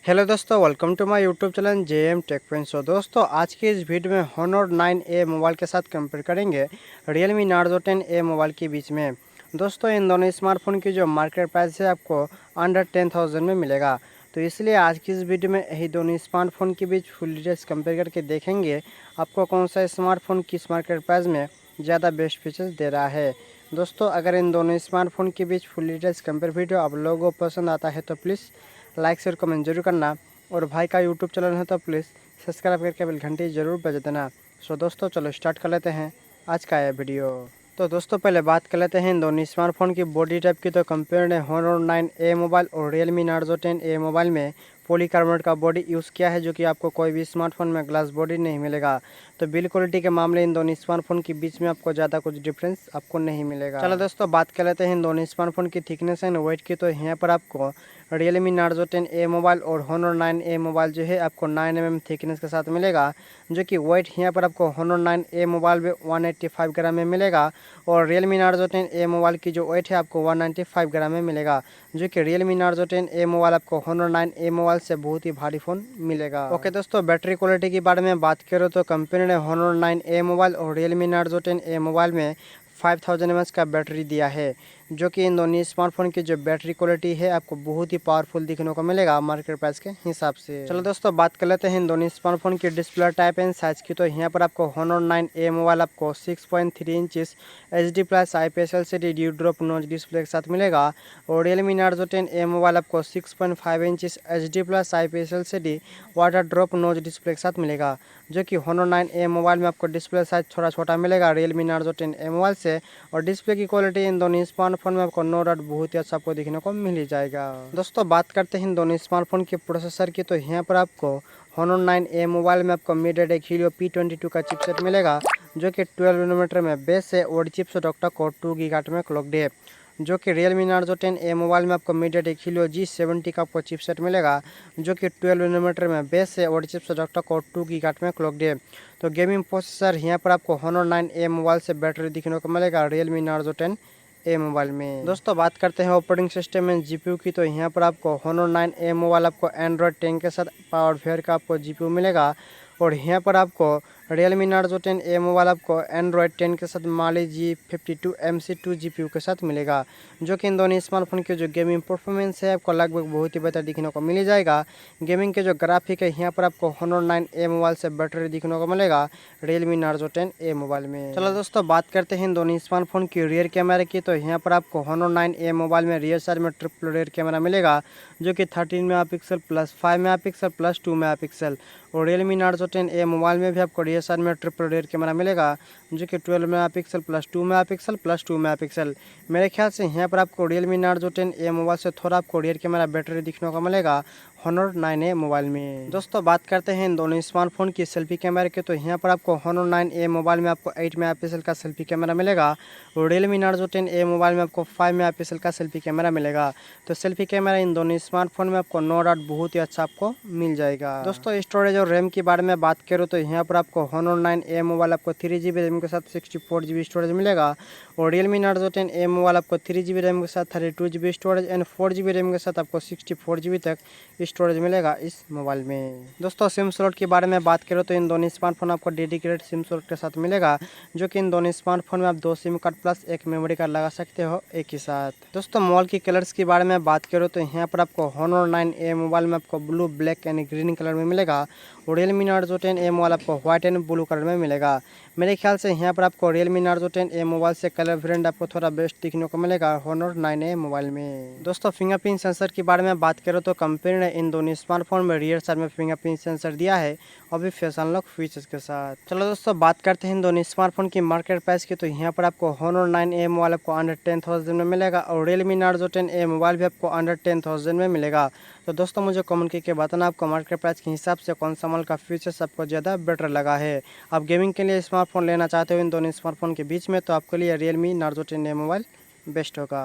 Hello दोस्तों, welcome to my YouTube channel JM tech point. So दोस्तों, आज के इस वीडियो में Honor 9A मोबाइल के साथ कंपेयर करेंगे Realme Narzo 10A मोबाइल के बीच में। दोस्तों, इन दोनों स्मार्टफोन की जो मार्केट प्राइस है आपको अंडर 10,000 में मिलेगा। तो इसलिए आज की इस वीडियो में यही दोनों स्मार्टफोन के बीच फुल डिटेल्स कंपेयर करके देखेंगे आपको कौन सा स्मार्टफोन किस मार्केट प्राइस में ज़्यादा बेस्ट फीचर्स दे रहा है। दोस्तों, अगर इन दोनों स्मार्टफोन के बीच फुल डिटेल्स कंपेयर वीडियो आप लोगों को पसंद आता है तो प्लीज़ लाइक शेयर कमेंट जरूर करना, और भाई का यूट्यूब चैनल है तो प्लीज़ सब्सक्राइब करके बेल घंटी ज़रूर बजा देना। सो दोस्तों, चलो स्टार्ट कर लेते हैं आज का यह वीडियो। तो दोस्तों, पहले बात कर लेते हैं इन दोनों स्मार्टफोन की बॉडी टाइप की। तो कंपेयर है Honor 9A मोबाइल और Realme Narzo 10A मोबाइल में पॉलीकार्बोनेट का बॉडी यूज़ किया है, जो कि आपको कोई भी स्मार्टफोन में ग्लास बॉडी नहीं मिलेगा। तो बिल्ड क्वालिटी के मामले इन दोनों स्मार्टफोन के बीच में आपको ज़्यादा कुछ डिफरेंस आपको नहीं मिलेगा। चलो दोस्तों, बात कर लेते हैं इन दोनों स्मार्टफोन की थिकनेस एंड वेट की। तो यहाँ पर आपको Realme Narzo 10A मोबाइल और Honor 9A मोबाइल जो है आपको 9 mm थिकनेस के साथ मिलेगा, जो कि वेट यहाँ पर आपको Honor 9A मोबाइल में 185 ग्राम में मिलेगा, और Realme Narzo 10A मोबाइल की जो वेट है आपको 195 ग्राम में मिलेगा, जो कि Realme Narzo 10A मोबाइल आपको Honor 9A मोबाइल से बहुत ही भारी फ़ोन मिलेगा। ओके दोस्तों, बैटरी क्वालिटी के बारे में बात करो तो कंपनी ने Honor 9A मोबाइल और Realme Narzo 10A मोबाइल में 5000 mAh का बैटरी दिया है, जो कि इन दोनों स्मार्टफोन की जो बैटरी क्वालिटी है आपको बहुत ही पावरफुल दिखने को मिलेगा मार्केट प्राइस के हिसाब से। चलो दोस्तों, बात कर लेते हैं इन दोनों स्मार्टफोन की डिस्प्ले टाइप एंड साइज की। तो यहाँ पर आपको Honor 9A मोबाइल आपको 6.3 inches HD plus IPS LCD dew drop notch display के साथ मिलेगा, और Realme Narzo 10A मोबाइल आपको 6.5 inches HD plus IPS LCD water drop notch display के साथ मिलेगा, जो कि Honor 9A मोबाइल में आपको डिस्प्ले साइज थोड़ा छोटा मिलेगा Realme Narzo 10A मोबाइल से, और डिस्प्ले की क्वालिटी इन दोनों स्मार्टफोन में आपको नो डाउट बहुत ही अच्छा आपको देखने को मिल ही जाएगा। दोस्तों, बात करते हैं इन दोनों स्मार्टफोन के प्रोसेसर की। तो यहाँ पर आपको Honor 9A मोबाइल में आपको MediaTek Helio P22 का चिपसेट मिलेगा, जो कि 12 नैनोमीटर में बेस है, और चिपसेट ऑक्टा कोर 2 गीगाहर्ट्ज में क्लॉक्ड है, जो कि Realme Narzo 10A मोबाइल में आपको MediaTek Helio G70 का आपको चिपसेट मिलेगा, जो कि 12 नैनोमीटर में बेस है, और चिपसेट ऑक्टा कोर 2 गीगाहर्ट्ज में क्लॉक्ड है। तो गेमिंग प्रोसेसर यहाँ पर आपको Honor 9A मोबाइल से बेटर दिखने को मिलेगा Realme Narzo 10A मोबाइल में। दोस्तों, बात करते हैं ऑपरेटिंग सिस्टम में GPU की। तो यहाँ पर आपको Honor 9A मोबाइल आपको Android 10 के साथ पावर वेयर का आपको GPU मिलेगा, और यहाँ पर आपको Realme Narzo 10A मोबाइल आपको Android 10 के साथ Mali G52 MC2 GPU के साथ मिलेगा, जो कि इन दोनों स्मार्टफोन के जो गेमिंग परफॉर्मेंस है आपको लगभग बहुत ही बेहतर दिखने को मिल जाएगा। गेमिंग के जो ग्राफिक है यहाँ पर आपको Honor 9A मोबाइल से बेटर दिखने को मिलेगा Realme Narzo 10A मोबाइल में। चलो दोस्तों, बात करते हैं इन दोनों स्मार्टफोन की रियर कैमरा की। तो यहाँ पर आपको Honor 9A मोबाइल में रियर साइड में ट्रिपल रियर कैमरा मिलेगा, जो कि 13 megapixel plus 5 megapixel plus 2 megapixel, और Realme Narzo 10A मोबाइल में भी आपको रियर साइड में ट्रिपल रियर कैमरा मिलेगा, जो कि 12 megapixel plus 2 megapixel plus 2 megapixel. मेरे ख्याल से यहाँ पर आपको Realme Narzo 10A मोबाइल से थोड़ा आपको रियर कैमरा बेटर दिखने को मिलेगा Honor 9A मोबाइल में। दोस्तों, बात करते हैं इन दोनों स्मार्टफोन की सेल्फी कैमरा के। तो यहाँ पर आपको Honor 9A मोबाइल में आपको 8 मेगापिक्सल का सेल्फी कैमरा मिलेगा, और Realme Narzo 10A मोबाइल में आपको 5 मेगापिक्सल का सेल्फी कैमरा मिलेगा। तो सेल्फी कैमरा इन दोनों स्मार्टफोन में आपको नो डाउट बहुत ही अच्छा आपको मिल जाएगा। दोस्तों, स्टोरेज और रैम के बारे में बात करो तो यहाँ पर आपको Honor 9A मोबाइल आपको 3GB रैम के साथ 64GB स्टोरेज मिलेगा, और Realme Narzo 10A मोबाइल आपको 3GB रैम के साथ 32GB storage and 4GB RAM के साथ आपको 64GB तक स्टोरेज मिलेगा इस मोबाइल में। दोस्तों, सिम स्लॉट के बारे में बात करो तो इन दोनों स्मार्टफोन आपको डेडिकेटेड सिम स्लॉट के साथ मिलेगा, जो कि इन दोनों स्मार्टफोन में आप 2 SIM card plus 1 memory card लगा सकते हो एक ही साथ। दोस्तों, मोबाइल की कलर्स के बारे में बात करो तो यहाँ पर आपको Honor 9A मोबाइल में आपको blue, black and green colour में मिलेगा, और Realme Narzo 10A मोबाइल आपको व्हाइट एंड ब्लू कलर में मिलेगा। मेरे ख्याल से यहाँ पर आपको Realme Narzo 10A मोबाइल से कलर वेरिएंट आपको थोड़ा बेस्ट दिखने को मिलेगा Honor 9A मोबाइल में। दोस्तों, फिंगरप्रिंट सेंसर के बारे में बात करो तो कंपनी ने इन दोनों स्मार्टफोन में रियर साइड में फिंगरप्रिंट सेंसर दिया है, अभी फेस अनलॉक फीचर्स के साथ। चलो दोस्तों, बात करते हैं इन दोनों स्मार्टफोन की मार्केट प्राइस की। तो यहाँ पर आपको Honor 9A मोबाइल आपको अंडर 10,000 में मिलेगा, और Realme Narzo 10A मोबाइल भी आपको अंडर 10,000 में मिलेगा। तो दोस्तों, मुझे कमेंट करके बताना आपको मार्केट प्राइस के हिसाब से कौन सा मोबाइल का फीचर्स आपको ज़्यादा बेटर लगा है। आप गेमिंग के लिए स्मार्टफोन लेना चाहते हो इन दोनों स्मार्टफोन के बीच में, तो आपके लिए Realme Narzo 10A mobile best होगा।